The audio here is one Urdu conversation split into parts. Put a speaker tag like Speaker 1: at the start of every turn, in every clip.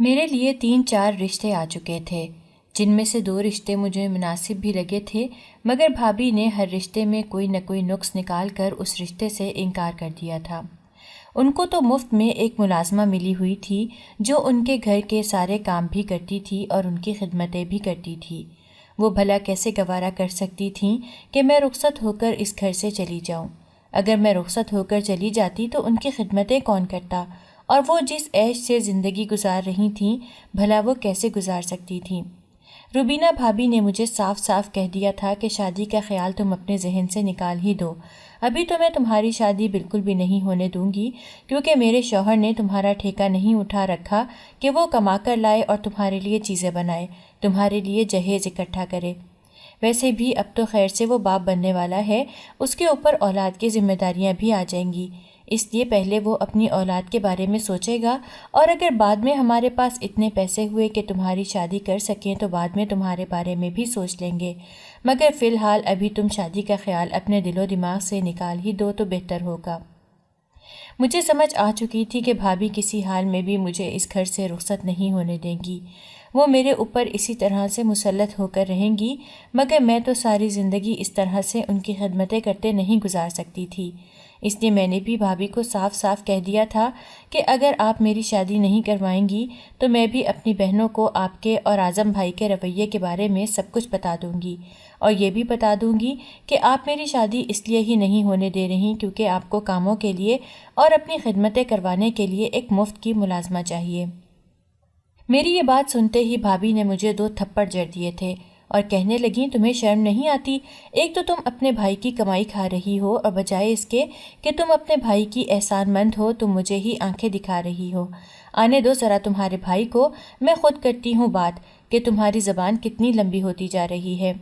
Speaker 1: میرے لیے 3-4 رشتے آ چکے تھے، جن میں سے 2 رشتے مجھے مناسب بھی لگے تھے، مگر بھابھی نے ہر رشتے میں کوئی نہ کوئی نقص نکال کر اس رشتے سے انکار کر دیا تھا۔ ان کو تو مفت میں ایک ملازمہ ملی ہوئی تھی جو ان کے گھر کے سارے کام بھی کرتی تھی اور ان کی خدمتیں بھی کرتی تھی۔ وہ بھلا کیسے گوارا کر سکتی تھیں کہ میں رخصت ہو کر اس گھر سے چلی جاؤں؟ اگر میں رخصت ہو کر چلی جاتی تو ان کی خدمتیں کون کرتا؟ اور وہ جس عیش سے زندگی گزار رہی تھیں، بھلا وہ کیسے گزار سکتی تھیں؟ روبینہ بھابھی نے مجھے صاف صاف کہہ دیا تھا کہ شادی کا خیال تم اپنے ذہن سے نکال ہی دو۔ ابھی تو میں تمہاری شادی بالکل بھی نہیں ہونے دوں گی، کیونکہ میرے شوہر نے تمہارا ٹھیکہ نہیں اٹھا رکھا کہ وہ کما کر لائے اور تمہارے لیے چیزیں بنائے، تمہارے لیے جہیز اکٹھا کرے۔ ویسے بھی اب تو خیر سے وہ باپ بننے والا ہے، اس کے اوپر اولاد کی ذمہ داریاں بھی آ جائیں گی، اس لیے پہلے وہ اپنی اولاد کے بارے میں سوچے گا، اور اگر بعد میں ہمارے پاس اتنے پیسے ہوئے کہ تمہاری شادی کر سکیں تو بعد میں تمہارے بارے میں بھی سوچ لیں گے، مگر فی الحال ابھی تم شادی کا خیال اپنے دل و دماغ سے نکال ہی دو تو بہتر ہوگا۔ مجھے سمجھ آ چکی تھی کہ بھابھی کسی حال میں بھی مجھے اس گھر سے رخصت نہیں ہونے دیں گی، وہ میرے اوپر اسی طرح سے مسلط ہو کر رہیں گی، مگر میں تو ساری زندگی اس طرح سے ان کی خدمتیں کرتے نہیں گزار سکتی تھی۔ اس لیے میں نے بھی بھابھی کو صاف صاف کہہ دیا تھا کہ اگر آپ میری شادی نہیں کروائیں گی تو میں بھی اپنی بہنوں کو آپ کے اور اعظم بھائی کے رویے کے بارے میں سب کچھ بتا دوں گی، اور یہ بھی بتا دوں گی کہ آپ میری شادی اس لیے ہی نہیں ہونے دے رہی کیونکہ آپ کو کاموں کے لیے اور اپنی خدمتیں کروانے کے لیے ایک مفت کی ملازمہ چاہیے۔ میری یہ بات سنتے ہی بھابھی نے مجھے 2 تھپڑ جڑ دیے تھے اور کہنے لگیں، تمہیں شرم نہیں آتی؟ ایک تو تم اپنے بھائی کی کمائی کھا رہی ہو، اور بجائے اس کے کہ تم اپنے بھائی کی احسان مند ہو تم مجھے ہی آنکھیں دکھا رہی ہو۔ آنے دو ذرا تمہارے بھائی کو، میں خود کرتی ہوں بات کہ تمہاری زبان کتنی لمبی ہوتی جا رہی ہے۔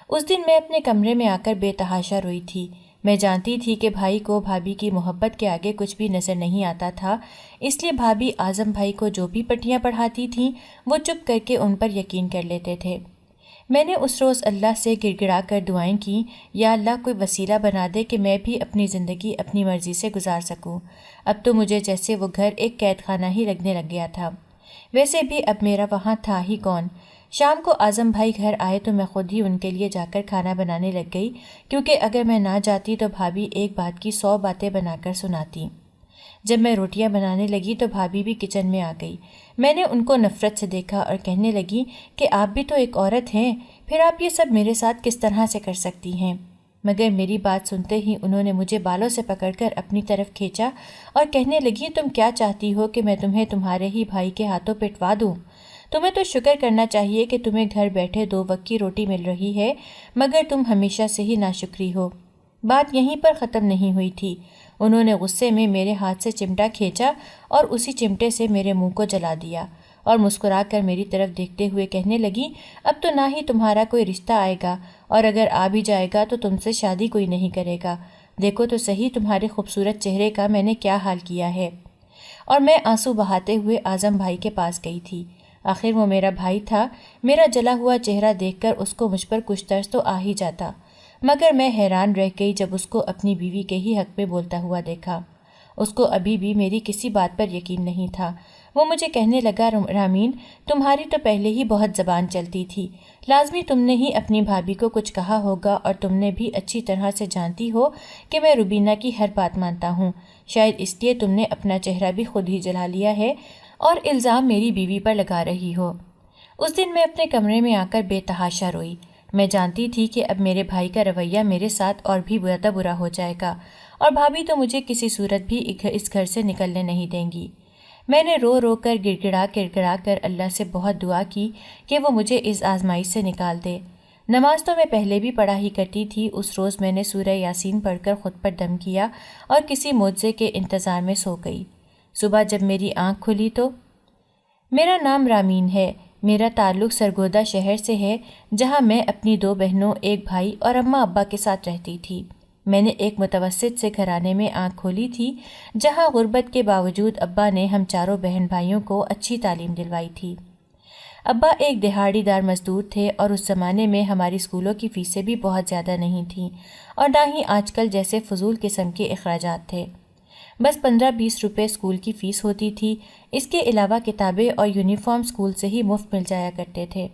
Speaker 1: اس دن میں اپنے کمرے میں آ کر بے تحاشا روئی تھی۔ میں جانتی تھی کہ بھائی کو بھابھی کی محبت کے آگے کچھ بھی نظر نہیں آتا تھا، اس لیے بھابھی اعظم بھائی کو جو بھی پٹیاں پڑھاتی تھیں وہ چپ کر کے ان پر یقین کر لیتے تھے۔ میں نے اس روز اللہ سے گڑ گڑا کر دعائیں کیں، یا اللہ کوئی وسیلہ بنا دے کہ میں بھی اپنی زندگی اپنی مرضی سے گزار سکوں۔ اب تو مجھے جیسے وہ گھر ایک قید خانہ ہی لگنے لگ گیا تھا۔ ویسے بھی اب میرا وہاں تھا ہی کون؟ شام کو اعظم بھائی گھر آئے تو میں خود ہی ان کے لیے جا کر کھانا بنانے لگ گئی، کیونکہ اگر میں نہ جاتی تو بھابھی ایک بات کی 100 باتیں بنا کر سناتی۔ جب میں روٹیاں بنانے لگی تو بھابھی بھی کچن میں آ گئی۔ میں نے ان کو نفرت سے دیکھا اور کہنے لگی کہ آپ بھی تو ایک عورت ہیں، پھر آپ یہ سب میرے ساتھ کس طرح سے کر سکتی ہیں؟ مگر میری بات سنتے ہی انہوں نے مجھے بالوں سے پکڑ کر اپنی طرف کھینچا اور کہنے لگی، تم کیا چاہتی ہو کہ میں تمہیں تمہارے ہی بھائی کے ہاتھوں پٹوا دوں؟ تمہیں تو شکر کرنا چاہیے کہ تمہیں گھر بیٹھے 2 وقت کی روٹی مل رہی ہے، مگر تم ہمیشہ سے ہی ناشکری ہو۔ بات یہیں پر ختم نہیں ہوئی تھی، انہوں نے غصے میں میرے ہاتھ سے چمٹا کھینچا اور اسی چمٹے سے میرے منہ کو جلا دیا، اور مسکرا کر میری طرف دیکھتے ہوئے کہنے لگی، اب تو نہ ہی تمہارا کوئی رشتہ آئے گا، اور اگر آ بھی جائے گا تو تم سے شادی کوئی نہیں کرے گا۔ دیکھو تو صحیح تمہارے خوبصورت چہرے کا میں نے کیا حال کیا ہے۔ اور میں آنسو بہاتے ہوئے اعظم بھائی کے پاس گئی تھی۔ آخر وہ میرا بھائی تھا، میرا جلا ہوا چہرہ دیکھ کر اس کو مجھ پر کچھ ترس تو آ ہی جاتا، مگر میں حیران رہ گئی جب اس کو اپنی بیوی کے ہی حق میں بولتا ہوا دیکھا۔ اس کو ابھی بھی میری کسی بات پر یقین نہیں تھا۔ وہ مجھے کہنے لگا، رامین، تمہاری تو پہلے ہی بہت زبان چلتی تھی، لازمی تم نے ہی اپنی بھابھی کو کچھ کہا ہوگا، اور تم نے بھی اچھی طرح سے جانتی ہو کہ میں روبینہ کی ہر بات مانتا ہوں، شاید اس لیے تم نے اپنا چہرہ بھی خود ہی جلا لیا ہے اور الزام میری بیوی پر لگا رہی ہو۔ اس دن میں اپنے کمرے میں آ کر بے تحاشا روئی۔ میں جانتی تھی کہ اب میرے بھائی کا رویہ میرے ساتھ اور بھی زیادہ برا ہو جائے گا، اور بھابھی تو مجھے کسی صورت بھی اس گھر سے نکلنے نہیں دیں گی۔ میں نے رو رو کر گڑ گڑا کر اللہ سے بہت دعا کی کہ وہ مجھے اس آزمائش سے نکال دے۔ نماز تو میں پہلے بھی پڑھا ہی کرتی تھی، اس روز میں نے سورہ یاسین پڑھ کر خود پر دم کیا اور کسی معجزے کے انتظار میں سو گئی۔ صبح جب میری آنکھ کھلی تو میرا نام رامین ہے، میرا تعلق سرگودا شہر سے ہے، جہاں میں اپنی 2 بہنوں، ایک بھائی اور اماں ابا کے ساتھ رہتی تھی۔ میں نے ایک متوسط سے گھرانے میں آنکھ کھولی تھی، جہاں غربت کے باوجود ابا نے ہم چاروں بہن بھائیوں کو اچھی تعلیم دلوائی تھی۔ ابا ایک دہاڑی دار مزدور تھے، اور اس زمانے میں ہماری اسکولوں کی فیسیں بھی بہت زیادہ نہیں تھیں، اور نہ ہی آج کل جیسے فضول قسم کے اخراجات تھے۔ بس 15-20 روپے اسکول کی فیس ہوتی تھی، اس کے علاوہ کتابیں اور یونیفارم اسکول سے ہی مفت مل جایا کرتے تھے۔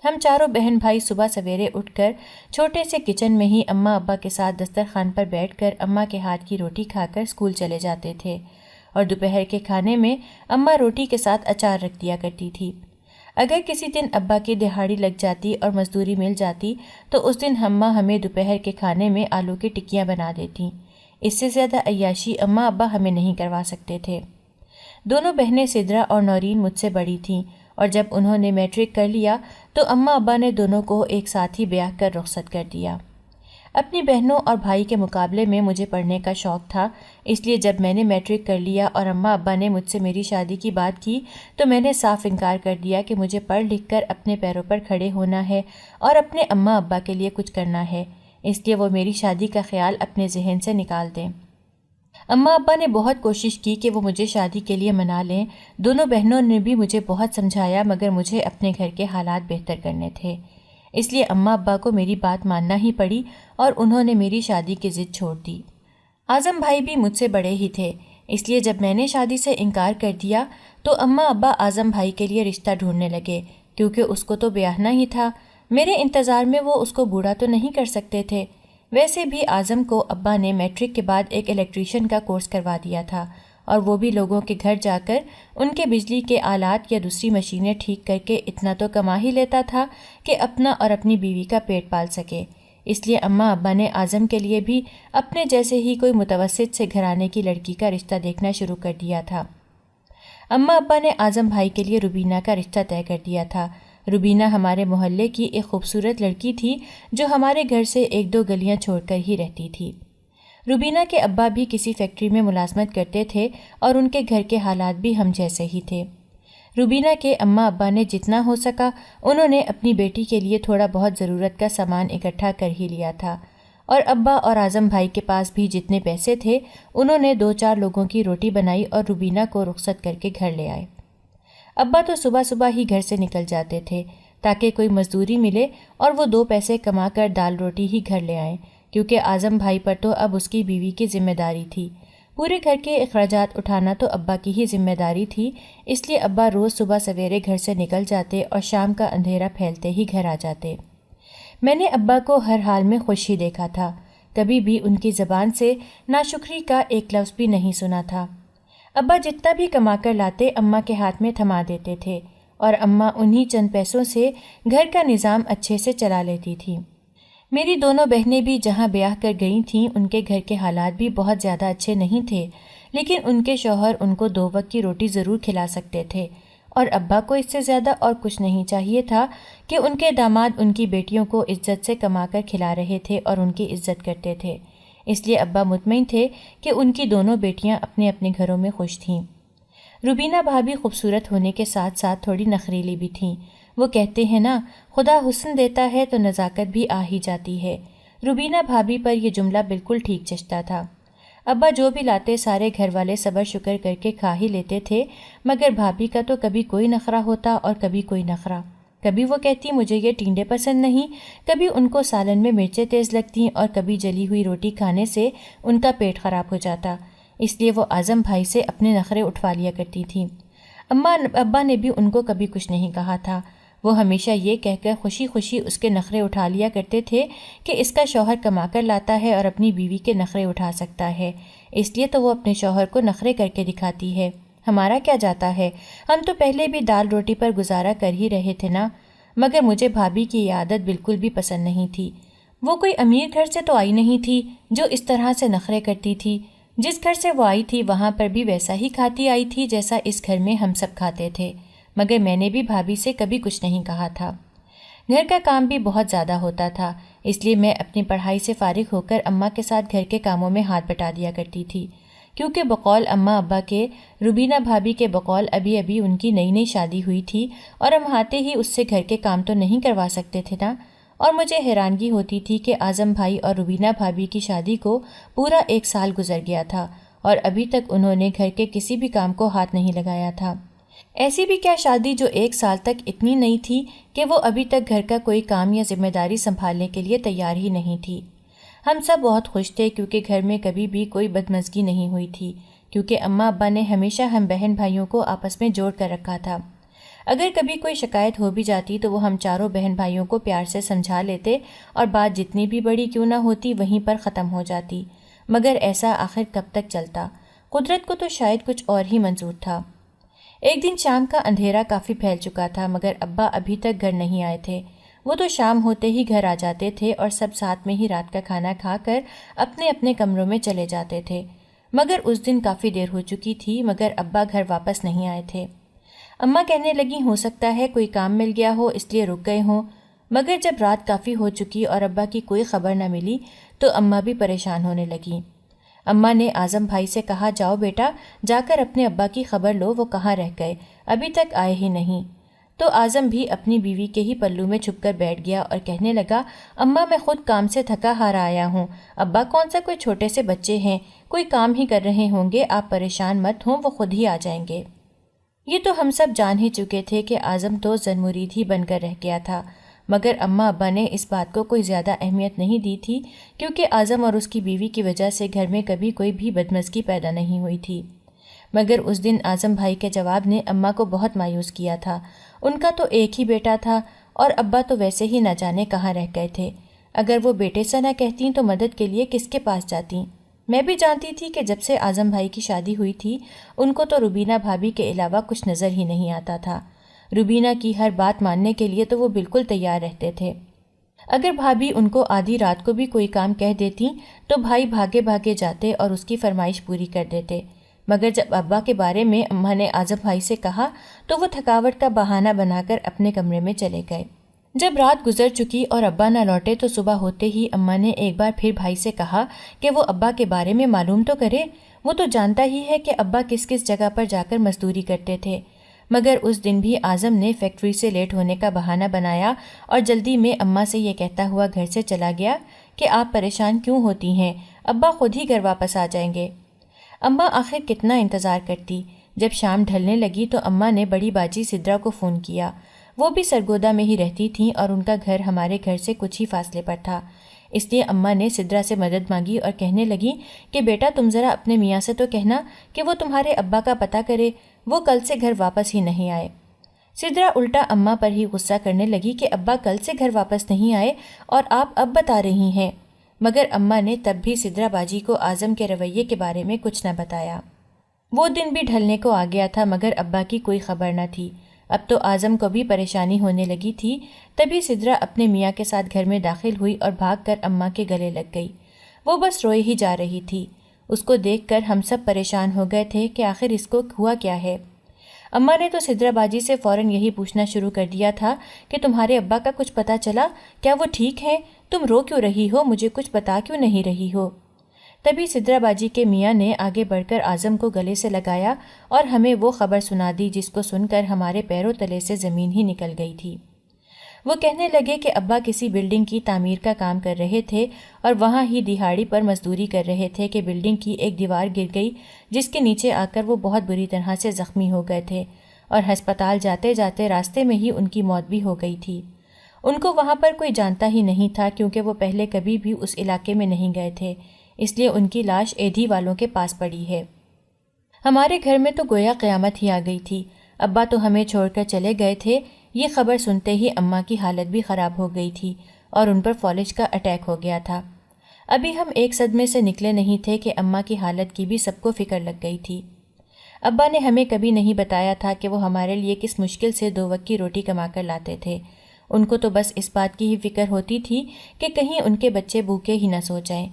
Speaker 1: ہم چاروں بہن بھائی صبح سویرے اٹھ کر چھوٹے سے کچن میں ہی اماں ابا کے ساتھ دسترخوان پر بیٹھ کر اماں کے ہاتھ کی روٹی کھا کر اسکول چلے جاتے تھے، اور دوپہر کے کھانے میں اماں روٹی کے ساتھ اچار رکھ دیا کرتی تھی۔ اگر کسی دن ابا کی دہاڑی لگ جاتی اور مزدوری مل جاتی تو اس دن اماں ہمیں دوپہر کے کھانے میں آلو کی ٹکیاں بنا دیتیں۔ اس سے زیادہ عیاشی اماں ابا ہمیں نہیں کروا سکتے تھے۔ دونوں بہنیں سدرا اور نورین مجھ سے بڑی تھیں، اور جب انہوں نے میٹرک کر لیا تو اماں ابا نے دونوں کو ایک ساتھ ہی بیاہ کر رخصت کر دیا۔ اپنی بہنوں اور بھائی کے مقابلے میں مجھے پڑھنے کا شوق تھا، اس لیے جب میں نے میٹرک کر لیا اور اماں ابا نے مجھ سے میری شادی کی بات کی تو میں نے صاف انکار کر دیا کہ مجھے پڑھ لکھ کر اپنے پیروں پر کھڑے ہونا ہے اور اپنے اماں ابا کے لیے کچھ کرنا ہے، اس لیے وہ میری شادی کا خیال اپنے ذہن سے نکال دیں۔ اماں ابا نے بہت کوشش کی کہ وہ مجھے شادی کے لیے منا لیں۔ دونوں بہنوں نے بھی مجھے بہت سمجھایا، مگر مجھے اپنے گھر کے حالات بہتر کرنے تھے، اس لیے اماں ابا کو میری بات ماننا ہی پڑی اور انہوں نے میری شادی کی ضد چھوڑ دی۔ اعظم بھائی بھی مجھ سے بڑے ہی تھے، اس لیے جب میں نے شادی سے انکار کر دیا تو اماں ابا اعظم بھائی کے لیے رشتہ ڈھونڈنے لگے، کیونکہ اس کو تو بیاہنا ہی تھا۔ میرے انتظار میں وہ اس کو بوڑھا تو نہیں کر سکتے تھے۔ ویسے بھی اعظم کو ابا نے میٹرک کے بعد ایک الیکٹریشین کا کورس کروا دیا تھا، اور وہ بھی لوگوں کے گھر جا کر ان کے بجلی کے آلات یا دوسری مشینیں ٹھیک کر کے اتنا تو کما ہی لیتا تھا کہ اپنا اور اپنی بیوی کا پیٹ پال سکے۔ اس لیے اماں ابا نے اعظم کے لیے بھی اپنے جیسے ہی کوئی متوسط سے گھرانے کی لڑکی کا رشتہ دیکھنا شروع کر دیا تھا۔ اماں ابا نے اعظم بھائی کے لیے روبینہ کا رشتہ طے کر دیا تھا۔ روبینہ ہمارے محلے کی ایک خوبصورت لڑکی تھی جو ہمارے گھر سے ایک دو گلیاں چھوڑ کر ہی رہتی تھی۔ روبینہ کے ابا بھی کسی فیکٹری میں ملازمت کرتے تھے اور ان کے گھر کے حالات بھی ہم جیسے ہی تھے۔ روبینہ کے اماں ابا نے جتنا ہو سکا انہوں نے اپنی بیٹی کے لیے تھوڑا بہت ضرورت کا سامان اکٹھا کر ہی لیا تھا، اور ابا اور اعظم بھائی کے پاس بھی جتنے پیسے تھے انہوں نے 2-4 لوگوں کی روٹی بنائی اور روبینہ کو رخصت کر کے گھر لے آئے۔ ابا تو صبح صبح ہی گھر سے نکل جاتے تھے تاکہ کوئی مزدوری ملے اور وہ 2 پیسے کما کر دال روٹی ہی گھر لے آئیں، کیونکہ اعظم بھائی پر تو اب اس کی بیوی کی ذمہ داری تھی۔ پورے گھر کے اخراجات اٹھانا تو ابا کی ہی ذمہ داری تھی، اس لیے ابا روز صبح سویرے گھر سے نکل جاتے اور شام کا اندھیرا پھیلتے ہی گھر آ جاتے۔ میں نے ابا کو ہر حال میں خوش ہی دیکھا تھا، کبھی بھی ان کی زبان سے ناشکری کا ایک لفظ بھی نہیں سنا تھا۔ ابا جتنا بھی کما کر لاتے اماں کے ہاتھ میں تھما دیتے تھے، اور اماں انہی چند پیسوں سے گھر کا نظام اچھے سے چلا لیتی تھی۔ میری دونوں بہنیں بھی جہاں بیاہ کر گئی تھیں ان کے گھر کے حالات بھی بہت زیادہ اچھے نہیں تھے، لیکن ان کے شوہر ان کو 2 وقت کی روٹی ضرور کھلا سکتے تھے، اور ابا کو اس سے زیادہ اور کچھ نہیں چاہیے تھا کہ ان کے داماد ان کی بیٹیوں کو عزت سے کما کر کھلا رہے تھے اور ان کی عزت کرتے تھے، اس لیے ابا مطمئن تھے کہ ان کی دونوں بیٹیاں اپنے اپنے گھروں میں خوش تھیں۔ روبینہ بھابھی خوبصورت ہونے کے ساتھ ساتھ تھوڑی نخریلی بھی تھیں۔ وہ کہتے ہیں نا، خدا حسن دیتا ہے تو نزاکت بھی آ ہی جاتی ہے۔ روبینہ بھابھی پر یہ جملہ بالکل ٹھیک جچتا تھا۔ ابا جو بھی لاتے سارے گھر والے صبر شکر کر کے کھا ہی لیتے تھے، مگر بھابھی کا تو کبھی کوئی نخرہ ہوتا اور کبھی کوئی نخرہ۔ کبھی وہ کہتی مجھے یہ ٹینڈے پسند نہیں، کبھی ان کو سالن میں مرچیں تیز لگتیں، اور کبھی جلی ہوئی روٹی کھانے سے ان کا پیٹ خراب ہو جاتا، اس لیے وہ اعظم بھائی سے اپنے نخرے اٹھوا لیا کرتی تھیں۔ ابا نے بھی ان کو کبھی کچھ نہیں کہا تھا، وہ ہمیشہ یہ کہہ کر خوشی خوشی اس کے نخرے اٹھا لیا کرتے تھے کہ اس کا شوہر کما کر لاتا ہے اور اپنی بیوی کے نخرے اٹھا سکتا ہے، اس لیے تو وہ اپنے شوہر کو نخرے کر کے دکھاتی ہے، ہمارا کیا جاتا ہے، ہم تو پہلے بھی دال روٹی پر گزارا کر ہی رہے تھے نا۔ مگر مجھے بھابھی کی یہ عادت بالکل بھی پسند نہیں تھی۔ وہ کوئی امیر گھر سے تو آئی نہیں تھی جو اس طرح سے نخرے کرتی تھی، جس گھر سے وہ آئی تھی وہاں پر بھی ویسا ہی کھاتی آئی تھی جیسا اس گھر میں ہم سب کھاتے تھے، مگر میں نے بھی بھابھی سے کبھی کچھ نہیں کہا تھا۔ گھر کا کام بھی بہت زیادہ ہوتا تھا، اس لیے میں اپنی پڑھائی سے فارغ ہو کر اماں کے ساتھ گھر کے کاموں میں ہاتھ بٹا دیا کرتی تھی، کیونکہ بقول اماں ابا کے روبینہ بھابھی کے بقول ابھی ابھی ان کی نئی نئی شادی ہوئی تھی اور ہم آتے ہی اس سے گھر کے کام تو نہیں کروا سکتے تھے نا۔ اور مجھے حیرانگی ہوتی تھی کہ اعظم بھائی اور روبینہ بھابھی کی شادی کو پورا 1 سال گزر گیا تھا اور ابھی تک انہوں نے گھر کے کسی بھی کام کو ہاتھ نہیں لگایا تھا۔ ایسی بھی کیا شادی جو 1 سال تک اتنی نئی تھی کہ وہ ابھی تک گھر کا کوئی کام یا ذمہ داری سنبھالنے کے لیے تیار ہی نہیں تھی۔ ہم سب بہت خوش تھے کیونکہ گھر میں کبھی بھی کوئی بدمزگی نہیں ہوئی تھی، کیونکہ اماں ابا نے ہمیشہ ہم بہن بھائیوں کو آپس میں جوڑ کر رکھا تھا۔ اگر کبھی کوئی شکایت ہو بھی جاتی تو وہ ہم چاروں بہن بھائیوں کو پیار سے سمجھا لیتے اور بات جتنی بھی بڑی کیوں نہ ہوتی وہیں پر ختم ہو جاتی، مگر ایسا آخر کب تک چلتا؟ قدرت کو تو شاید کچھ اور ہی منظور تھا۔ ایک دن شام کا اندھیرا کافی پھیل چکا تھا مگر ابا ابھی تک گھر نہیں آئے تھے۔ وہ تو شام ہوتے ہی گھر آ جاتے تھے اور سب ساتھ میں ہی رات کا کھانا کھا کر اپنے اپنے کمروں میں چلے جاتے تھے، مگر اس دن کافی دیر ہو چکی تھی مگر ابا گھر واپس نہیں آئے تھے۔ اماں کہنے لگیں ہو سکتا ہے کوئی کام مل گیا ہو اس لیے رک گئے ہوں، مگر جب رات کافی ہو چکی اور ابا کی کوئی خبر نہ ملی تو اماں بھی پریشان ہونے لگیں۔ اماں نے اعظم بھائی سے کہا جاؤ بیٹا جا کر اپنے ابا کی خبر لو، وہ کہاں رہ گئے، ابھی تک آئے ہی نہیں۔ تو اعظم بھی اپنی بیوی کے ہی پلو میں چھپ کر بیٹھ گیا اور کہنے لگا اماں میں خود کام سے تھکا ہارا آیا ہوں، ابا کون سا کوئی چھوٹے سے بچے ہیں، کوئی کام ہی کر رہے ہوں گے، آپ پریشان مت ہوں، وہ خود ہی آ جائیں گے۔ یہ تو ہم سب جان ہی چکے تھے کہ اعظم تو زن مرید ہی بن کر رہ گیا تھا، مگر اماں ابا نے اس بات کو کوئی زیادہ اہمیت نہیں دی تھی کیونکہ اعظم اور اس کی بیوی کی وجہ سے گھر میں کبھی کوئی بھی بدمزگی پیدا نہیں ہوئی تھی۔ مگر اس دن اعظم بھائی کے جواب نے اماں کو بہت مایوس کیا تھا۔ ان کا تو ایک ہی بیٹا تھا اور ابا تو ویسے ہی نہ جانے کہاں رہ گئے تھے۔ اگر وہ بیٹے سے نہ کہتیں تو مدد کے لیے کس کے پاس جاتیں؟ میں بھی جانتی تھی کہ جب سے اعظم بھائی کی شادی ہوئی تھی ان کو تو روبینہ بھابھی کے علاوہ کچھ نظر ہی نہیں آتا تھا۔ روبینہ کی ہر بات ماننے کے لیے تو وہ بالکل تیار رہتے تھے۔ اگر بھابھی ان کو آدھی رات کو بھی کوئی کام کہہ دیتی تو بھائی بھاگے بھاگے جاتے اور اس کی فرمائش پوری کر دیتے، مگر جب ابا کے بارے میں اماں نے اعظم بھائی سے کہا تو وہ تھکاوٹ کا بہانہ بنا کر اپنے کمرے میں چلے گئے۔ جب رات گزر چکی اور ابا نہ لوٹے تو صبح ہوتے ہی اماں نے ایک بار پھر بھائی سے کہا کہ وہ ابا کے بارے میں معلوم تو کرے، وہ تو جانتا ہی ہے کہ ابا کس کس جگہ پر جا کر مزدوری کرتے تھے۔ مگر اس دن بھی اعظم نے فیکٹری سے لیٹ ہونے کا بہانہ بنایا اور جلدی میں اماں سے یہ کہتا ہوا گھر سے چلا گیا کہ آپ پریشان کیوں ہوتی ہیں، ابا خود ہی گھر واپس آ جائیں گے۔ اماں آخر کتنا انتظار کرتی۔ جب شام ڈھلنے لگی تو اماں نے بڑی باجی سدرا کو فون کیا۔ وہ بھی سرگودا میں ہی رہتی تھیں اور ان کا گھر ہمارے گھر سے کچھ ہی فاصلے پر تھا، اس لیے اماں نے سدرا سے مدد مانگی اور کہنے لگیں کہ بیٹا تم ذرا اپنے میاں سے تو کہنا کہ وہ تمہارے ابا کا پتہ کرے، وہ کل سے گھر واپس ہی نہیں آئے۔ سدرا الٹا اماں پر ہی غصہ کرنے لگی کہ ابا کل سے گھر واپس نہیں آئے اور آپ اب بتا رہی ہیں، مگر اماں نے تب بھی سدرا باجی کو اعظم کے رویے کے بارے میں کچھ نہ بتایا۔ وہ دن بھی ڈھلنے کو آ گیا تھا مگر ابا کی کوئی خبر نہ تھی۔ اب تو اعظم کو بھی پریشانی ہونے لگی تھی۔ تبھی سدرا اپنے میاں کے ساتھ گھر میں داخل ہوئی اور بھاگ کر اماں کے گلے لگ گئی۔ وہ بس روئے ہی جا رہی تھی۔ اس کو دیکھ کر ہم سب پریشان ہو گئے تھے کہ آخر اس کو ہوا کیا ہے۔ اماں نے تو سدرا باجی سے فوراً یہی پوچھنا شروع کر دیا تھا کہ تمہارے ابا کا کچھ پتہ چلا؟ کیا وہ ٹھیک ہیں؟ تم رو کیوں رہی ہو؟ مجھے کچھ بتا کیوں نہیں رہی ہو؟ تبھی سدرا باجی کے میاں نے آگے بڑھ کر اعظم کو گلے سے لگایا اور ہمیں وہ خبر سنا دی جس کو سن کر ہمارے پیروں تلے سے زمین ہی نکل گئی تھی۔ وہ کہنے لگے کہ ابا کسی بلڈنگ کی تعمیر کا کام کر رہے تھے اور وہاں ہی دہاڑی پر مزدوری کر رہے تھے کہ بلڈنگ کی ایک دیوار گر گئی جس کے نیچے آ کر وہ بہت بری طرح سے زخمی ہو گئے تھے اور ہسپتال جاتے جاتے راستے میں ہی ان کی موت بھی ہو گئی تھی۔ ان کو وہاں پر کوئی جانتا ہی نہیں تھا کیونکہ وہ پہلے کبھی بھی اس علاقے میں نہیں گئے تھے، اس لیے ان کی لاش ایدھی والوں کے پاس پڑی ہے۔ ہمارے گھر میں تو گویا قیامت ہی آ گئی تھی۔ ابا تو ہمیں چھوڑ کر چلے گئے تھے۔ یہ خبر سنتے ہی اماں کی حالت بھی خراب ہو گئی تھی اور ان پر فالج کا اٹیک ہو گیا تھا۔ ابھی ہم ایک صدمے سے نکلے نہیں تھے کہ اماں کی حالت کی بھی سب کو فکر لگ گئی تھی۔ ابا نے ہمیں کبھی نہیں بتایا تھا کہ وہ ہمارے لیے کس مشکل سے 2 وقت کی روٹی کما کر لاتے تھے۔ ان کو تو بس اس بات کی ہی فکر ہوتی تھی کہ کہیں ان کے بچے بھوکے ہی نہ سو جائیں۔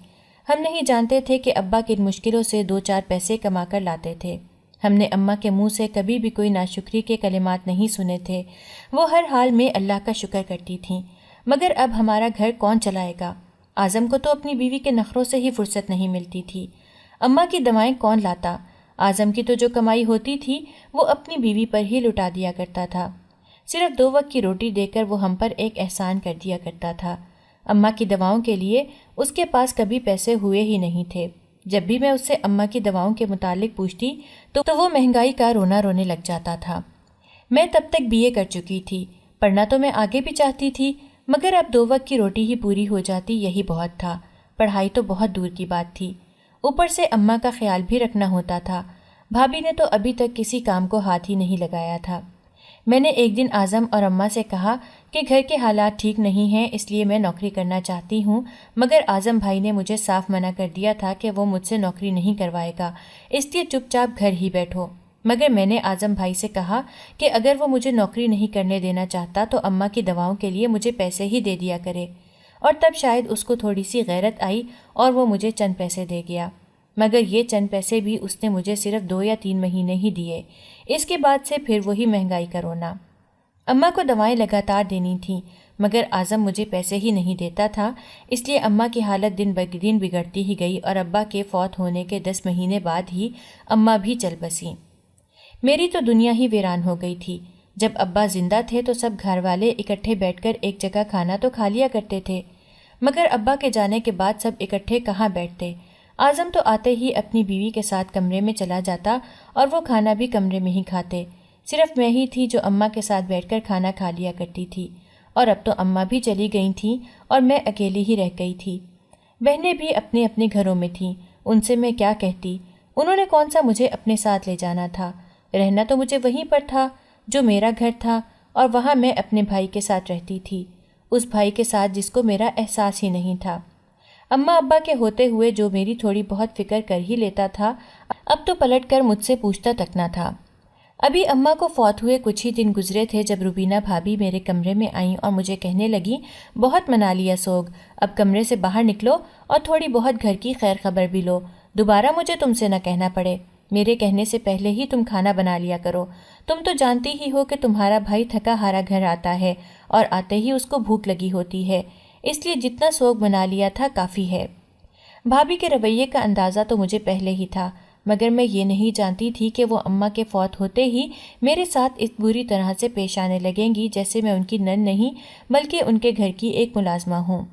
Speaker 1: ہم نہیں جانتے تھے کہ ابا کن مشکلوں سے 2-4 پیسے کما کر لاتے تھے۔ ہم نے اماں کے منہ سے کبھی بھی کوئی ناشکری کے کلمات نہیں سنے تھے۔ وہ ہر حال میں اللہ کا شکر کرتی تھیں۔ مگر اب ہمارا گھر کون چلائے گا؟ اعظم کو تو اپنی بیوی کے نخروں سے ہی فرصت نہیں ملتی تھی۔ اماں کی دوائیں کون لاتا؟ اعظم کی تو جو کمائی ہوتی تھی وہ اپنی بیوی پر ہی لٹا دیا کرتا تھا۔ صرف 2 وقت کی روٹی دے کر وہ ہم پر ایک احسان کر دیا کرتا تھا۔ اماں کی دواؤں کے لیے اس کے پاس کبھی پیسے ہوئے ہی نہیں تھے۔ جب بھی میں اس سے اماں کی دواؤں کے متعلق پوچھتی تو وہ مہنگائی کا رونا رونے لگ جاتا تھا۔ میں تب تک BA کر چکی تھی، پڑھنا تو میں آگے بھی چاہتی تھی مگر اب 2 وقت کی روٹی ہی پوری ہو جاتی یہی بہت تھا، پڑھائی تو بہت دور کی بات تھی۔ اوپر سے اماں کا خیال بھی رکھنا ہوتا تھا۔ بھابھی نے تو ابھی تک کسی کام کو ہاتھ ہی نہیں لگایا تھا۔ میں نے ایک دن اعظم اور اماں سے کہا کہ گھر کے حالات ٹھیک نہیں ہیں، اس لیے میں نوکری کرنا چاہتی ہوں، مگر اعظم بھائی نے مجھے صاف منع کر دیا تھا کہ وہ مجھ سے نوکری نہیں کروائے گا، اس لیے چپ چاپ گھر ہی بیٹھو۔ مگر میں نے اعظم بھائی سے کہا کہ اگر وہ مجھے نوکری نہیں کرنے دینا چاہتا تو اماں کی دواؤں کے لیے مجھے پیسے ہی دے دیا کرے، اور تب شاید اس کو تھوڑی سی غیرت آئی اور وہ مجھے چند پیسے دے گیا۔ مگر یہ چند پیسے بھی اس نے مجھے صرف 2 یا 3 مہینے ہی دیے، اس کے بعد سے پھر وہی مہنگائی کا رونا۔ اماں کو دوائیں لگاتار دینی تھیں، مگر اعظم مجھے پیسے ہی نہیں دیتا تھا، اس لیے اماں کی حالت دن بدن بگڑتی ہی گئی اور ابا کے فوت ہونے کے 10 مہینے بعد ہی اماں بھی چل بسیں۔ میری تو دنیا ہی ویران ہو گئی تھی۔ جب ابا زندہ تھے تو سب گھر والے اکٹھے بیٹھ کر ایک جگہ کھانا تو کھا لیا کرتے تھے، مگر ابا کے جانے کے بعد سب اکٹھے کہاں بیٹھتے۔ اعظم تو آتے ہی اپنی بیوی کے ساتھ کمرے میں چلا جاتا اور وہ کھانا بھی کمرے میں ہی کھاتے۔ صرف میں ہی تھی جو اماں کے ساتھ بیٹھ کر کھانا کھا لیا کرتی تھی، اور اب تو اماں بھی چلی گئی تھیں اور میں اکیلی ہی رہ گئی تھی۔ بہنیں بھی اپنے اپنے گھروں میں تھیں، ان سے میں کیا کہتی؟ انہوں نے کون سا مجھے اپنے ساتھ لے جانا تھا؟ رہنا تو مجھے وہیں پر تھا جو میرا گھر تھا، اور وہاں میں اپنے بھائی کے ساتھ رہتی تھی، اس بھائی کے ساتھ جس کو میرا احساس ہی نہیں تھا۔ اماں ابا کے ہوتے ہوئے جو میری تھوڑی بہت فکر کر ہی لیتا تھا، اب تو پلٹ کر مجھ سے پوچھتا تک نہ تھا۔ ابھی اماں کو فوت ہوئے کچھ ہی دن گزرے تھے جب روبینہ بھابھی میرے کمرے میں آئیں اور مجھے کہنے لگیں، بہت منا لیا سوگ، اب کمرے سے باہر نکلو اور تھوڑی بہت گھر کی خیر خبر بھی لو، دوبارہ مجھے تم سے نہ کہنا پڑے، میرے کہنے سے پہلے ہی تم کھانا بنا لیا کرو، تم تو جانتی ہی ہو کہ تمہارا بھائی تھکا ہارا گھر آتا ہے اور آتے ہی اس کو بھوک لگی ہوتی ہے، اس لیے جتنا سوگ بنا لیا تھا کافی ہے۔ بھابھی کے رویے کا اندازہ تو مجھے پہلے ہی تھا، مگر میں یہ نہیں جانتی تھی کہ وہ اماں کے فوت ہوتے ہی میرے ساتھ اس بری طرح سے پیش آنے لگیں گی جیسے میں ان کی نن نہیں بلکہ ان کے گھر کی ایک ملازمہ ہوں۔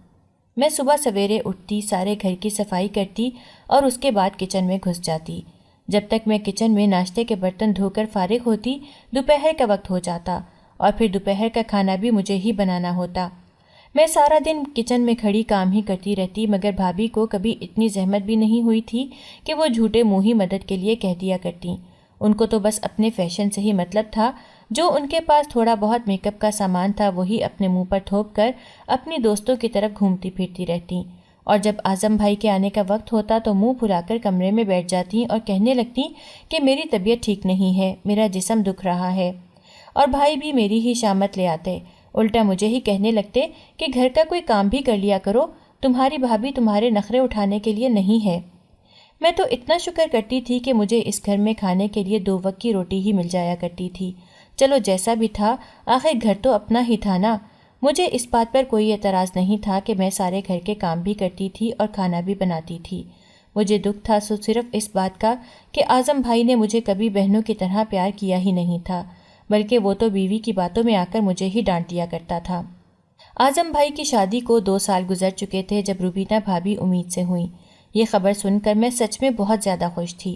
Speaker 1: میں صبح سویرے اٹھتی، سارے گھر کی صفائی کرتی اور اس کے بعد کچن میں گھس جاتی۔ جب تک میں کچن میں ناشتے کے برتن دھو کر فارغ ہوتی، دوپہر کا وقت ہو جاتا اور پھر دوپہر کا کھانا بھی مجھے ہی بنانا ہوتا۔ میں سارا دن کچن میں کھڑی کام ہی کرتی رہتی، مگر بھابھی کو کبھی اتنی زحمت بھی نہیں ہوئی تھی کہ وہ جھوٹے منہ ہی مدد کے لیے کہہ دیا کرتی۔ ان کو تو بس اپنے فیشن سے ہی مطلب تھا، جو ان کے پاس تھوڑا بہت میک اپ کا سامان تھا وہی اپنے منہ پر تھوپ کر اپنی دوستوں کی طرف گھومتی پھرتی رہتی، اور جب اعظم بھائی کے آنے کا وقت ہوتا تو منہ پھلا کر کمرے میں بیٹھ جاتی اور کہنے لگتی کہ میری طبیعت ٹھیک نہیں ہے، میرا جسم دکھ رہا ہے، اور بھائی بھی میری ہی شامت لے آتے، الٹا مجھے ہی کہنے لگتے کہ گھر کا کوئی کام بھی کر لیا کرو، تمہاری بھابھی تمہارے نخرے اٹھانے کے لیے نہیں ہے۔ میں تو اتنا شکر کرتی تھی کہ مجھے اس گھر میں کھانے کے لیے 2 وقت کی روٹی ہی مل جایا کرتی تھی، چلو جیسا بھی تھا، آخر گھر تو اپنا ہی تھا نا۔ مجھے اس بات پر کوئی اعتراض نہیں تھا کہ میں سارے گھر کے کام بھی کرتی تھی اور کھانا بھی بناتی تھی۔ مجھے دکھ تھا صرف اس بات کا کہ اعظم بھائی نے مجھے کبھی بہنوں کی طرح پیار کیا ہی نہیں تھا، بلکہ وہ تو بیوی کی باتوں میں آ کر مجھے ہی ڈانٹ دیا کرتا تھا۔ اعظم بھائی کی شادی کو 2 سال گزر چکے تھے جب روبینہ بھابھی امید سے ہوئیں۔ یہ خبر سن کر میں سچ میں بہت زیادہ خوش تھی۔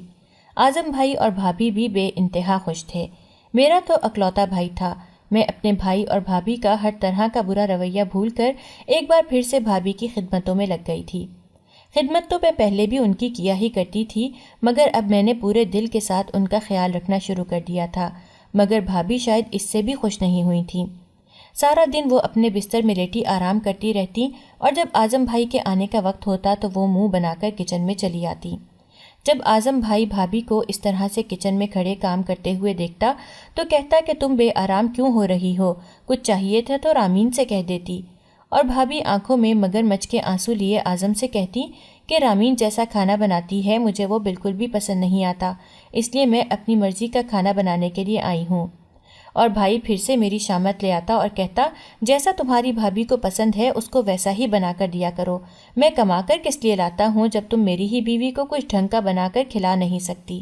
Speaker 1: اعظم بھائی اور بھابھی بھی بے انتہا خوش تھے۔ میرا تو اکلوتا بھائی تھا۔ میں اپنے بھائی اور بھابھی کا ہر طرح کا برا رویہ بھول کر ایک بار پھر سے بھابھی کی خدمتوں میں لگ گئی تھی۔ خدمت تو میں پہلے بھی ان کی کیا ہی کرتی تھی، مگر اب میں نے پورے دل کے ساتھ ان کا خیال رکھنا شروع کر دیا تھا، مگر بھابھی شاید اس سے بھی خوش نہیں ہوئی تھیں۔ سارا دن وہ اپنے بستر میں لیٹی آرام کرتی رہتی، اور جب اعظم بھائی کے آنے کا وقت ہوتا تو وہ منہ بنا کر کچن میں چلی آتی۔ جب اعظم بھائی بھابھی کو اس طرح سے کچن میں کھڑے کام کرتے ہوئے دیکھتا تو کہتا کہ تم بے آرام کیوں ہو رہی ہو، کچھ چاہیے تھا تو رامین سے کہہ دیتی، اور بھابھی آنکھوں میں مگر مچ کے آنسو لیے اعظم سے کہتی کہ رامین جیسا کھانا بناتی ہے مجھے وہ بالکل بھی پسند نہیں آتا، اس لیے میں اپنی مرضی کا کھانا بنانے کے لیے آئی ہوں۔ اور بھائی پھر سے میری شامت لے آتا اور کہتا جیسا تمہاری بھابھی کو پسند ہے اس کو ویسا ہی بنا کر دیا کرو، میں کما کر کس لیے لاتا ہوں جب تم میری ہی بیوی کو کچھ ڈھنگ کا بنا کر کھلا نہیں سکتی۔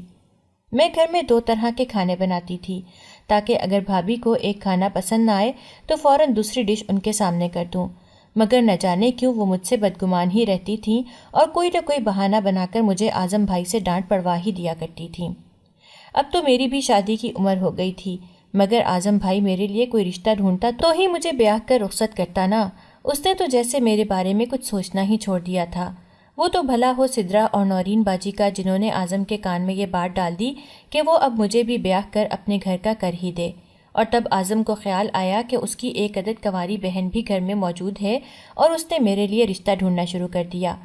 Speaker 1: میں گھر میں 2 طرح کے کھانے بناتی تھی تاکہ اگر بھابھی کو ایک کھانا پسند نہ آئے تو فوراً دوسری ڈش ان کے سامنے کر دوں، مگر نہ جانے کیوں وہ مجھ سے بدگمان ہی رہتی تھیں اور کوئی نہ کوئی بہانہ بنا کر مجھے اعظم بھائی سے ڈانٹ پڑوا ہی دیا کرتی تھیں۔ اب تو میری بھی شادی کی عمر ہو گئی تھی، مگر اعظم بھائی میرے لیے کوئی رشتہ ڈھونڈتا تو ہی مجھے بیاہ کر رخصت کرتا نا، اس نے تو جیسے میرے بارے میں کچھ سوچنا ہی چھوڑ دیا تھا۔ وہ تو بھلا ہو سدرا اور نورین باجی کا، جنہوں نے اعظم کے کان میں یہ بات ڈال دی کہ وہ اب مجھے بھی بیاہ کر اپنے گھر کا کر ہی دے۔ اور تب اعظم کو خیال آیا کہ اس کی ایک عدد کنواری بہن بھی گھر میں موجود ہے، اور اس نے میرے لیے رشتہ ڈھونڈنا شروع کر دیا۔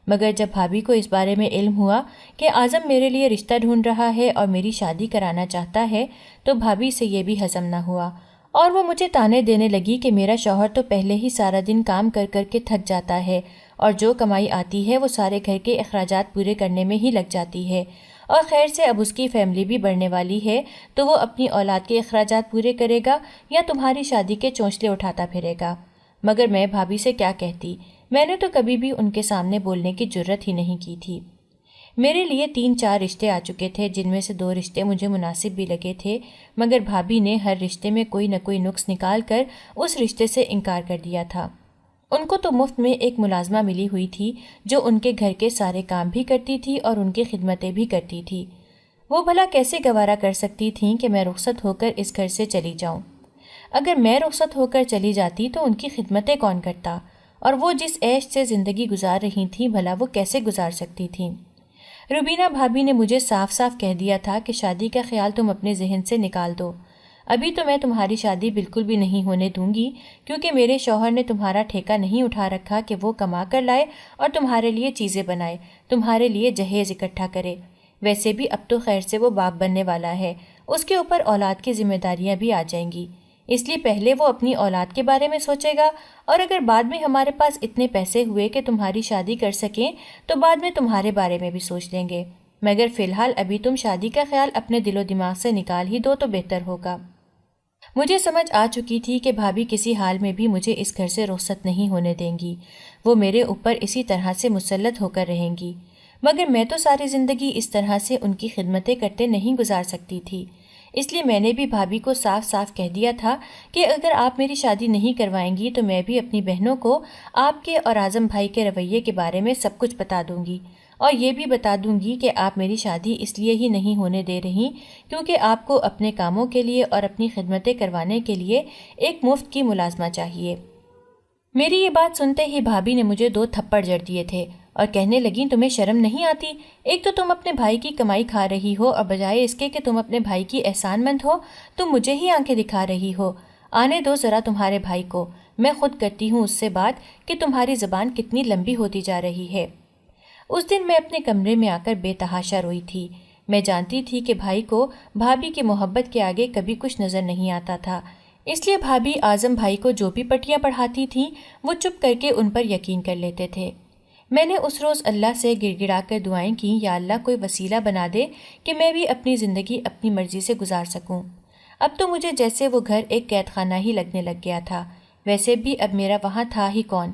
Speaker 1: مگر جب بھابھی کو اس بارے میں علم ہوا کہ اعظم میرے لیے رشتہ ڈھونڈ رہا ہے اور میری شادی کرانا چاہتا ہے، تو بھابھی سے یہ بھی ہضم نہ ہوا، اور وہ مجھے تانے دینے لگی کہ میرا شوہر تو پہلے ہی سارا دن کام کر کر کے تھک جاتا ہے، اور جو کمائی آتی ہے وہ سارے گھر کے اخراجات پورے کرنے میں ہی لگ جاتی ہے، اور خیر سے اب اس کی فیملی بھی بڑھنے والی ہے، تو وہ اپنی اولاد کے اخراجات پورے کرے گا یا تمہاری شادی کے چونچلے اٹھاتا پھرے گا۔ مگر میں بھابھی سے کیا کہتی؟ میں نے تو کبھی بھی ان کے سامنے بولنے کی جرت ہی نہیں کی تھی۔ میرے لیے 3-4 رشتے آ چکے تھے، جن میں سے 2 رشتے مجھے مناسب بھی لگے تھے، مگر بھابھی نے ہر رشتے میں کوئی نہ کوئی نقص نکال کر اس رشتے سے انکار کر دیا تھا۔ ان کو تو مفت میں ایک ملازمہ ملی ہوئی تھی جو ان کے گھر کے سارے کام بھی کرتی تھی اور ان کی خدمتیں بھی کرتی تھی۔ وہ بھلا کیسے گوارا کر سکتی تھیں کہ میں رخصت ہو کر اس گھر سے چلی جاؤں؟ اگر میں رخصت ہو کر چلی جاتی تو ان کی خدمتیں کون کرتا؟ اور وہ جس عیش سے زندگی گزار رہی تھیں، بھلا وہ کیسے گزار سکتی تھیں؟ روبینہ بھابھی نے مجھے صاف صاف کہہ دیا تھا کہ شادی کا خیال تم اپنے ذہن سے نکال دو۔ ابھی تو میں تمہاری شادی بالکل بھی نہیں ہونے دوں گی، کیونکہ میرے شوہر نے تمہارا ٹھیکہ نہیں اٹھا رکھا کہ وہ کما کر لائے اور تمہارے لیے چیزیں بنائے، تمہارے لیے جہیز اکٹھا کرے۔ ویسے بھی اب تو خیر سے وہ باپ بننے والا ہے، اس کے اوپر اولاد کی ذمہ داریاں بھی آ جائیں گی، اس لیے پہلے وہ اپنی اولاد کے بارے میں سوچے گا، اور اگر بعد میں ہمارے پاس اتنے پیسے ہوئے کہ تمہاری شادی کر سکیں تو بعد میں تمہارے بارے میں بھی سوچ لیں گے۔ مگر فی الحال ابھی تم شادی کا خیال اپنے دل و دماغ سے نکال ہی دو تو بہتر ہوگا۔ مجھے سمجھ آ چکی تھی کہ بھابھی کسی حال میں بھی مجھے اس گھر سے رخصت نہیں ہونے دیں گی، وہ میرے اوپر اسی طرح سے مسلط ہو کر رہیں گی، مگر میں تو ساری زندگی اس طرح سے ان کی خدمتیں کرتے نہیں گزار سکتی تھی۔ اس لیے میں نے بھی بھابھی کو صاف صاف کہہ دیا تھا کہ اگر آپ میری شادی نہیں کروائیں گی تو میں بھی اپنی بہنوں کو آپ کے اور اعظم بھائی کے رویے کے بارے میں سب کچھ بتا دوں گی، اور یہ بھی بتا دوں گی کہ آپ میری شادی اس لیے ہی نہیں ہونے دے رہی کیونکہ آپ کو اپنے کاموں کے لیے اور اپنی خدمتیں کروانے کے لیے ایک مفت کی ملازمہ چاہیے۔ میری یہ بات سنتے ہی بھابھی نے مجھے 2 تھپڑ جڑ دیے تھے اور کہنے لگیں، تمہیں شرم نہیں آتی؟ ایک تو تم اپنے بھائی کی کمائی کھا رہی ہو، اور بجائے اس کے کہ تم اپنے بھائی کی احسان مند ہو، تم مجھے ہی آنکھیں دکھا رہی ہو۔ آنے دو ذرا تمہارے بھائی کو، میں خود کرتی ہوں اس سے بات کہ تمہاری زبان کتنی لمبی ہوتی جا رہی ہے۔ اس دن میں اپنے کمرے میں آ کر بے تحاشا روئی تھی۔ میں جانتی تھی کہ بھائی کو بھابھی کی محبت کے آگے کبھی کچھ نظر نہیں آتا تھا، اس لیے بھابھی اعظم بھائی کو جو بھی پٹیاں پڑھاتی تھیں وہ چپ کر کے ان پر یقین کر لیتے تھے۔ میں نے اس روز اللہ سے گڑ گڑا کر دعائیں کیں، یا اللہ کوئی وسیلہ بنا دے کہ میں بھی اپنی زندگی اپنی مرضی سے گزار سکوں۔ اب تو مجھے جیسے وہ گھر ایک قید خانہ ہی لگنے لگ گیا تھا، ویسے بھی اب میرا وہاں تھا ہی کون۔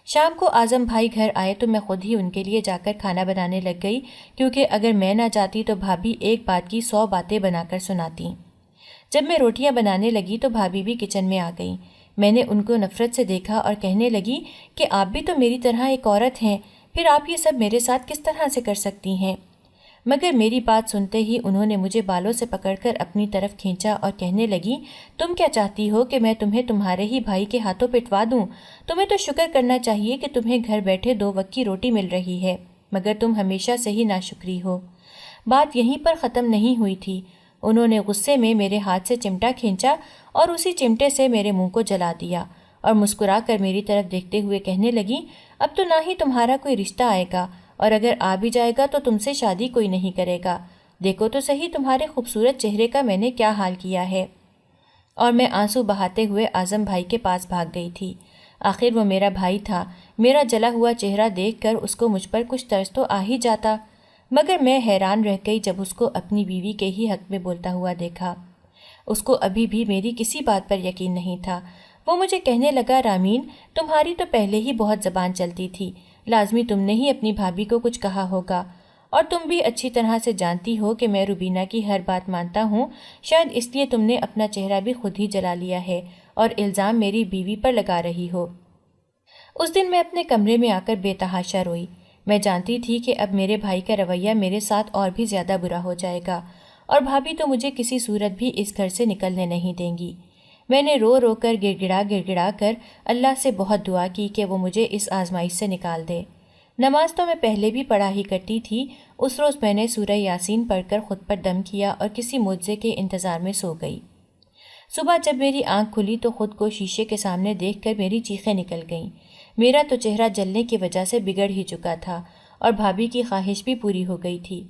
Speaker 1: شام کو اعظم بھائی گھر آئے تو میں خود ہی ان کے لیے جا کر کھانا بنانے لگ گئی، کیونکہ اگر میں نہ جاتی تو بھابھی ایک بات کی 100 باتیں بنا کر سناتی۔ جب میں روٹیاں بنانے لگی تو بھابھی بھی کچن میں آ گئیں۔ میں نے ان کو نفرت سے دیکھا اور کہنے لگی کہ آپ بھی تو میری طرح ایک عورت ہیں، پھر آپ یہ سب میرے ساتھ کس طرح سے کر سکتی ہیں؟ مگر میری بات سنتے ہی انہوں نے مجھے بالوں سے پکڑ کر اپنی طرف کھینچا اور کہنے لگی، تم کیا چاہتی ہو کہ میں تمہیں تمہارے ہی بھائی کے ہاتھوں پٹوا دوں؟ تمہیں تو شکر کرنا چاہیے کہ تمہیں گھر بیٹھے 2 وقت کی روٹی مل رہی ہے، مگر تم ہمیشہ سے ہی ناشکری ہو۔ بات یہیں پر ختم نہیں ہوئی تھی، انہوں نے غصے میں میرے ہاتھ سے چمٹا کھینچا اور اسی چمٹے سے میرے منہ کو جلا دیا، اور مسکرا کر میری طرف دیکھتے ہوئے کہنے لگی، اب تو نہ ہی تمہارا کوئی رشتہ آئے گا، اور اگر آ بھی جائے گا تو تم سے شادی کوئی نہیں کرے گا۔ دیکھو تو صحیح تمہارے خوبصورت چہرے کا میں نے کیا حال کیا ہے۔ اور میں آنسو بہاتے ہوئے اعظم بھائی کے پاس بھاگ گئی تھی۔ آخر وہ میرا بھائی تھا، میرا جلا ہوا چہرہ دیکھ کر اس کو مجھ پر کچھ ترس تو آ ہی جاتا، مگر میں حیران رہ گئی جب اس کو اپنی بیوی کے ہی حق میں بولتا ہوا دیکھا۔ اس کو ابھی بھی میری کسی بات پر یقین نہیں تھا۔ وہ مجھے کہنے لگا، رامین، تمہاری تو پہلے ہی بہت زبان چلتی تھی، لازمی تم نے ہی اپنی بھابھی کو کچھ کہا ہوگا، اور تم بھی اچھی طرح سے جانتی ہو کہ میں روبینہ کی ہر بات مانتا ہوں، شاید اس لیے تم نے اپنا چہرہ بھی خود ہی جلا لیا ہے اور الزام میری بیوی پر لگا رہی ہو۔ اس دن میں اپنے کمرے میں آ کر بے تحاشا روئی۔ میں جانتی تھی کہ اب میرے بھائی کا رویہ میرے ساتھ اور بھی زیادہ برا ہو جائے گا، اور بھابھی تو مجھے کسی صورت بھی اس گھر سے نکلنے نہیں دیں گی۔ میں نے رو رو کر گڑ گڑا کر اللہ سے بہت دعا کی کہ وہ مجھے اس آزمائش سے نکال دے۔ نماز تو میں پہلے بھی پڑھا ہی کرتی تھی، اس روز میں نے سورہ یاسین پڑھ کر خود پر دم کیا اور کسی معجزے کے انتظار میں سو گئی۔ صبح جب میری آنکھ کھلی تو خود کو شیشے کے سامنے دیکھ کر میری چیخیں نکل گئیں۔ میرا تو چہرہ جلنے کی وجہ سے بگڑ ہی چکا تھا اور بھابھی کی خواہش بھی پوری ہو گئی تھی۔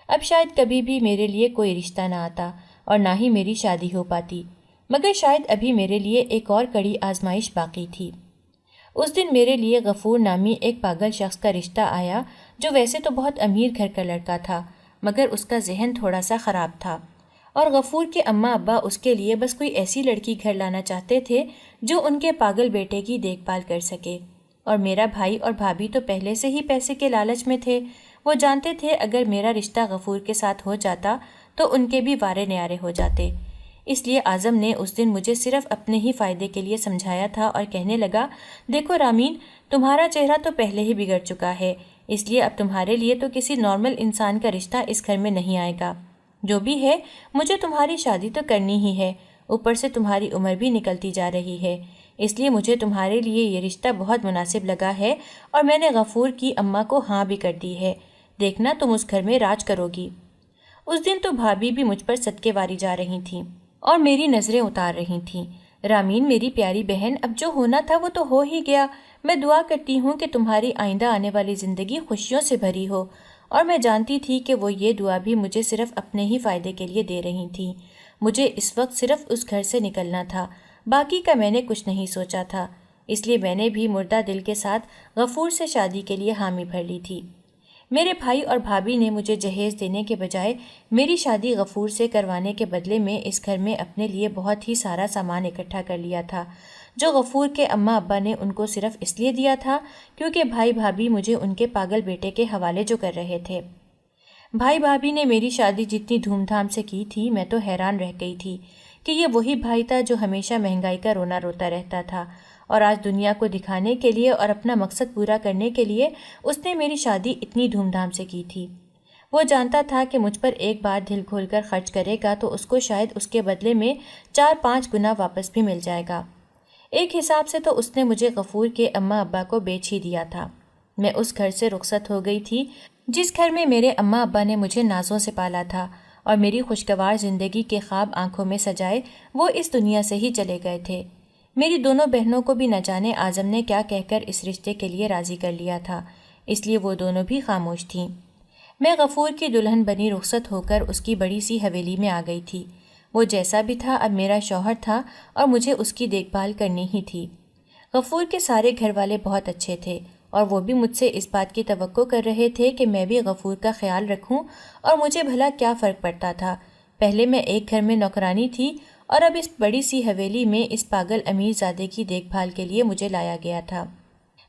Speaker 1: اب شاید کبھی بھی میرے لیے کوئی رشتہ نہ آتا اور نہ ہی میری شادی ہو پاتی، مگر شاید ابھی میرے لیے ایک اور کڑی آزمائش باقی تھی۔ اس دن میرے لیے غفور نامی ایک پاگل شخص کا رشتہ آیا، جو ویسے تو بہت امیر گھر کا لڑکا تھا، مگر اس کا ذہن تھوڑا سا خراب تھا، اور غفور کے اماں ابا اس کے لیے بس کوئی ایسی لڑکی گھر لانا چاہتے تھے جو ان کے پاگل بیٹے کی دیکھ بھال کر سکے۔ اور میرا بھائی اور بھابھی تو پہلے سے ہی پیسے کے لالچ میں تھے، وہ جانتے تھے اگر میرا رشتہ غفور کے ساتھ ہو جاتا تو ان کے بھی وارے نیارے ہو جاتے۔ اس لیے اعظم نے اس دن مجھے صرف اپنے ہی فائدے کے لیے سمجھایا تھا اور کہنے لگا، دیکھو رامین، تمہارا چہرہ تو پہلے ہی بگڑ چکا ہے، اس لیے اب تمہارے لیے تو کسی نارمل انسان کا رشتہ اس گھر میں نہیں آئے گا۔ جو بھی ہے، مجھے تمہاری شادی تو کرنی ہی ہے، اوپر سے تمہاری عمر بھی نکلتی جا رہی ہے، اس لیے مجھے تمہارے لیے یہ رشتہ بہت مناسب لگا ہے اور میں نے غفور کی اماں کو ہاں بھی کر دی ہے۔ دیکھنا تم اس گھر میں راج کرو گی۔ اس دن تو بھابھی بھی مجھ پر صدقے واری جا رہی تھیں اور میری نظریں اتار رہی تھیں۔ رامین میری پیاری بہن، اب جو ہونا تھا وہ تو ہو ہی گیا، میں دعا کرتی ہوں کہ تمہاری آئندہ آنے والی زندگی خوشیوں سے بھری ہو۔ اور میں جانتی تھی کہ وہ یہ دعا بھی مجھے صرف اپنے ہی فائدے کے لیے دے رہی تھیں۔ مجھے اس وقت صرف اس گھر سے نکلنا تھا، باقی کا میں نے کچھ نہیں سوچا تھا، اس لیے میں نے بھی مردہ دل کے ساتھ غفور سے شادی کے لیے حامی بھر لی تھی۔ میرے بھائی اور بھابھی نے مجھے جہیز دینے کے بجائے میری شادی غفور سے کروانے کے بدلے میں اس گھر میں اپنے لیے بہت ہی سارا سامان اکٹھا کر لیا تھا، جو غفور کے اماں ابا نے ان کو صرف اس لیے دیا تھا کیونکہ بھائی بھابھی مجھے ان کے پاگل بیٹے کے حوالے جو کر رہے تھے۔ بھائی بھابھی نے میری شادی جتنی دھوم دھام سے کی تھی، میں تو حیران رہ گئی تھی کہ یہ وہی بھائی تھا جو ہمیشہ مہنگائی کا رونا روتا رہتا تھا، اور آج دنیا کو دکھانے کے لیے اور اپنا مقصد پورا کرنے کے لیے اس نے میری شادی اتنی دھوم دھام سے کی تھی۔ وہ جانتا تھا کہ مجھ پر ایک بار دل کھول کر خرچ کرے گا تو اس کو شاید اس کے بدلے میں 4-5 گنا واپس بھی مل جائے گا۔ ایک حساب سے تو اس نے مجھے غفور کے اماں ابا کو بیچ ہی دیا تھا۔ میں اس گھر سے رخصت ہو گئی تھی جس گھر میں میرے اماں ابا نے مجھے نازوں سے پالا تھا اور میری خوشگوار زندگی کے خواب آنکھوں میں سجائے وہ اس دنیا سے ہی چلے گئے تھے۔ میری دونوں بہنوں کو بھی نہ جانے اعظم نے کیا کہہ کر اس رشتے کے لیے راضی کر لیا تھا، اس لیے وہ دونوں بھی خاموش تھیں۔ میں غفور کی دلہن بنی رخصت ہو کر اس کی بڑی سی حویلی میں آ گئی تھی۔ وہ جیسا بھی تھا اب میرا شوہر تھا اور مجھے اس کی دیکھ بھال کرنی ہی تھی۔ غفور کے سارے گھر والے بہت اچھے تھے اور وہ بھی مجھ سے اس بات کی توقع کر رہے تھے کہ میں بھی غفور کا خیال رکھوں، اور مجھے بھلا کیا فرق پڑتا تھا، پہلے میں ایک گھر میں نوکرانی تھی اور اب اس بڑی سی حویلی میں اس پاگل امیر زادے کی دیکھ بھال کے لیے مجھے لایا گیا تھا۔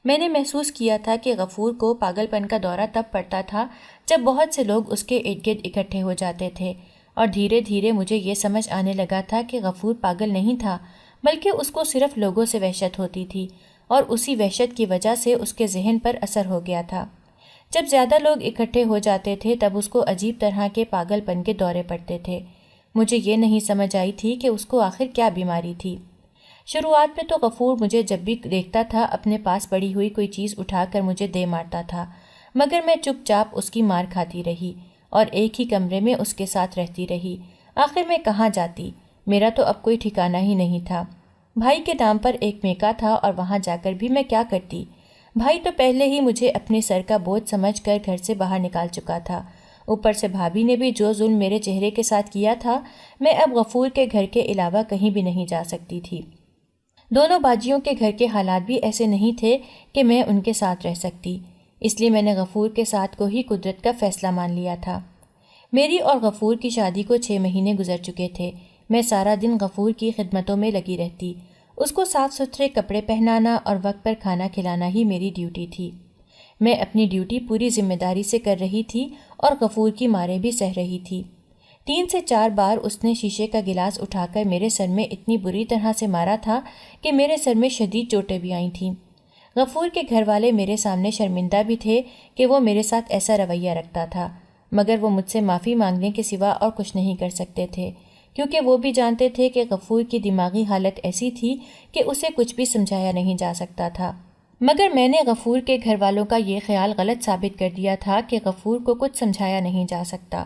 Speaker 1: میں نے محسوس کیا تھا کہ غفور کو پاگل پن کا دورہ تب پڑتا تھا جب بہت سے لوگ اس کے ارد گرد اکٹھے ہو جاتے تھے، اور دھیرے دھیرے مجھے یہ سمجھ آنے لگا تھا کہ غفور پاگل نہیں تھا، بلکہ اس کو صرف لوگوں سے وحشت ہوتی تھی، اور اسی وحشت کی وجہ سے اس کے ذہن پر اثر ہو گیا تھا۔ جب زیادہ لوگ اکٹھے ہو جاتے تھے تب اس کو عجیب طرح کے پاگل پن کے دورے پڑتے تھے۔ مجھے یہ نہیں سمجھ آئی تھی کہ اس کو آخر کیا بیماری تھی۔ شروعات میں تو غفور مجھے جب بھی دیکھتا تھا اپنے پاس پڑی ہوئی کوئی چیز اٹھا کر مجھے دے مارتا تھا، مگر میں چپ چاپ اس کی مار کھاتی رہی اور ایک ہی کمرے میں اس کے ساتھ رہتی رہی۔ آخر میں کہاں جاتی، میرا تو اب کوئی ٹھکانہ ہی نہیں تھا۔ بھائی کے نام پر ایک میکا تھا اور وہاں جا کر بھی میں کیا کرتی؟ بھائی تو پہلے ہی مجھے اپنے سر کا بوجھ سمجھ کر گھر سے باہر نکال چکا تھا، اوپر سے بھابھی نے بھی جو ظلم میرے چہرے کے ساتھ کیا تھا، میں اب غفور کے گھر کے علاوہ کہیں بھی نہیں جا سکتی تھی۔ دونوں باجیوں کے گھر کے حالات بھی ایسے نہیں تھے کہ میں ان کے ساتھ رہ سکتی، اس لیے میں نے غفور کے ساتھ کو ہی قدرت کا فیصلہ مان لیا تھا۔ میری اور غفور کی شادی کو 6 مہینے گزر چکے تھے۔ میں سارا دن غفور کی خدمتوں میں لگی رہتی، اس کو صاف ستھرے کپڑے پہنانا اور وقت پر کھانا کھلانا ہی میری ڈیوٹی تھی۔ میں اپنی ڈیوٹی پوری ذمہ داری سے کر رہی تھی اور غفور کی ماریں بھی سہ رہی تھی۔ 3 سے 4 بار اس نے شیشے کا گلاس اٹھا کر میرے سر میں اتنی بری طرح سے مارا تھا کہ میرے سر میں شدید چوٹیں بھی آئی تھیں۔ غفور کے گھر والے میرے سامنے شرمندہ بھی تھے کہ وہ میرے ساتھ ایسا رویہ رکھتا تھا، مگر وہ مجھ سے معافی مانگنے کے سوا اور کچھ نہیں کر سکتے تھے، کیونکہ وہ بھی جانتے تھے کہ غفور کی دماغی حالت ایسی تھی کہ اسے کچھ بھی سمجھایا نہیں جا سکتا تھا۔ مگر میں نے غفور کے گھر والوں کا یہ خیال غلط ثابت کر دیا تھا کہ غفور کو کچھ سمجھایا نہیں جا سکتا۔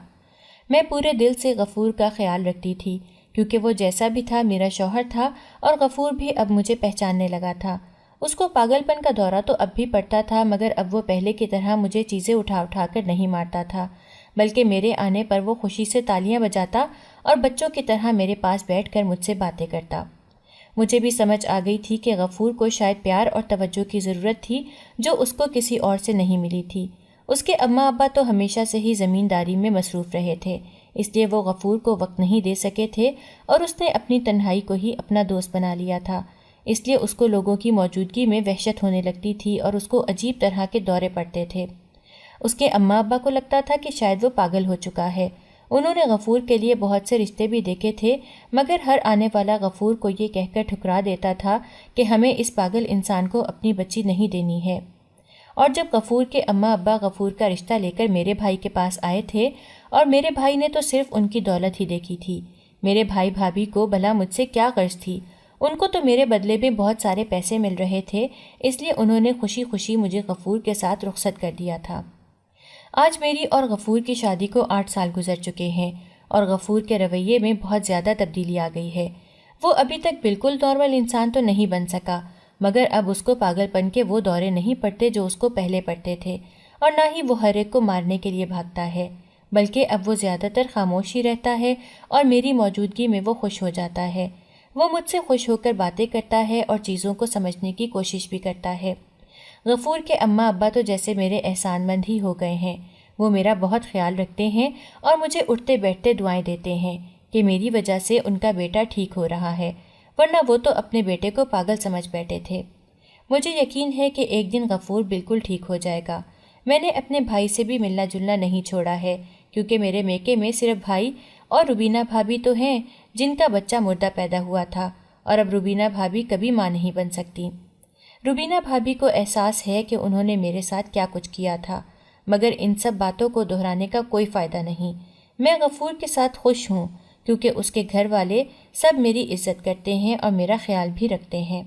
Speaker 1: میں پورے دل سے غفور کا خیال رکھتی تھی، کیونکہ وہ جیسا بھی تھا میرا شوہر تھا، اور غفور بھی اب مجھے پہچاننے لگا تھا۔ اس کو پاگل پن کا دورہ تو اب بھی پڑتا تھا، مگر اب وہ پہلے کی طرح مجھے چیزیں اٹھا اٹھا کر نہیں مارتا تھا، بلکہ میرے آنے پر وہ خوشی سے تالیاں بجاتا اور بچوں کی طرح میرے پاس بیٹھ کر مجھ سے باتیں کرتا۔ مجھے بھی سمجھ آ گئی تھی کہ غفور کو شاید پیار اور توجہ کی ضرورت تھی، جو اس کو کسی اور سے نہیں ملی تھی۔ اس کے اماں ابا تو ہمیشہ سے ہی زمینداری میں مصروف رہے تھے، اس لیے وہ غفور کو وقت نہیں دے سکے تھے، اور اس نے اپنی تنہائی کو ہی اپنا دوست بنا لیا تھا۔ اس لیے اس کو لوگوں کی موجودگی میں وحشت ہونے لگتی تھی اور اس کو عجیب طرح کے دورے پڑتے تھے۔ اس کے اماں ابا کو لگتا تھا کہ شاید وہ پاگل ہو چکا ہے۔ انہوں نے غفور کے لیے بہت سے رشتے بھی دیکھے تھے، مگر ہر آنے والا غفور کو یہ کہہ کر ٹھکرا دیتا تھا کہ ہمیں اس پاگل انسان کو اپنی بچی نہیں دینی ہے۔ اور جب غفور کے اماں ابا غفور کا رشتہ لے کر میرے بھائی کے پاس آئے تھے، اور میرے بھائی نے تو صرف ان کی دولت ہی دیکھی تھی، میرے بھائی بھابھی کو بھلا مجھ سے کیا غرض تھی؟ ان کو تو میرے بدلے میں بہت سارے پیسے مل رہے تھے، اس لیے انہوں نے خوشی خوشی مجھے غفور کے ساتھ رخصت کر دیا تھا۔ آج میری اور غفور کی شادی کو 8 سال گزر چکے ہیں، اور غفور کے رویے میں بہت زیادہ تبدیلی آ گئی ہے۔ وہ ابھی تک بالکل نارمل انسان تو نہیں بن سکا، مگر اب اس کو پاگل پن کے وہ دورے نہیں پڑتے جو اس کو پہلے پڑتے تھے، اور نہ ہی وہ ہر ایک کو مارنے کے لیے بھاگتا ہے، بلکہ اب وہ زیادہ تر خاموش ہی رہتا ہے، اور میری موجودگی میں وہ خوش ہو جاتا ہے۔ وہ مجھ سے خوش ہو کر باتیں کرتا ہے اور چیزوں کو سمجھنے کی کوشش بھی کرتا ہے۔ غفور کے اماں ابا تو جیسے میرے احسان مند ہی ہو گئے ہیں، وہ میرا بہت خیال رکھتے ہیں اور مجھے اٹھتے بیٹھتے دعائیں دیتے ہیں کہ میری وجہ سے ان کا بیٹا ٹھیک ہو رہا ہے، ورنہ وہ تو اپنے بیٹے کو پاگل سمجھ بیٹھے تھے۔ مجھے یقین ہے کہ ایک دن غفور بالکل ٹھیک ہو جائے گا۔ میں نے اپنے بھائی سے بھی ملنا جلنا نہیں چھوڑا ہے، کیونکہ میرے میکے میں صرف بھائی اور روبینہ بھابھی تو ہیں جن کا بچہ مردہ پیدا ہوا تھا، اور اب روبینہ بھابھی کبھی ماں نہیں بن سکتی۔ روبینہ بھابھی کو احساس ہے کہ انہوں نے میرے ساتھ کیا کچھ کیا تھا، مگر ان سب باتوں کو دہرانے کا کوئی فائدہ نہیں۔ میں غفور کے ساتھ خوش ہوں، کیونکہ اس کے گھر والے سب میری عزت کرتے ہیں اور میرا خیال بھی رکھتے ہیں۔